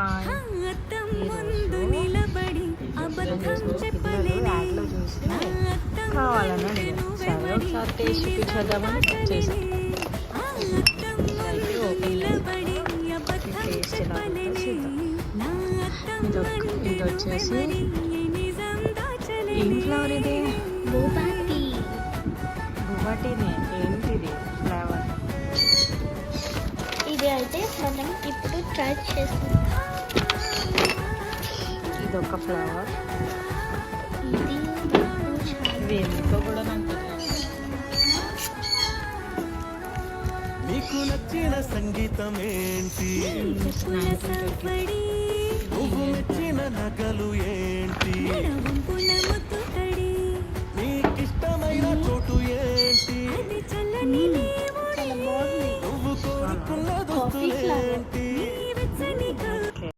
Hi పిల్లలు యాడ్లో చూసి కావాలని అడిగారు. సరే ఒకసారి టేస్ట్ చూపించేద్దామని చేసాం. అయితే ఓపెన్ టేస్ట్ ఎలా ఉందో చూద్దాం. ఇది వచ్చేసి ఏం ఫ్లేవర్ ఇది? బుబాటీనే. ఏంటిది ఫ్లేవర్? ఇది అయితే మనం ఇప్పుడు ట్రై చేస్తాం. ఇది ఒక ఫ్లేవర్. ఇది ఎందుకో కూడా నాకు నీకు నచ్చిన సంగీతం ఏంటి? నువ్వు నచ్చిన నగలు ఏంటి? నీకిష్టమైన చోటు ఏంటి? చాలా బాగుంది. నువ్వు కోరుకున్న దుస్తులేంటి?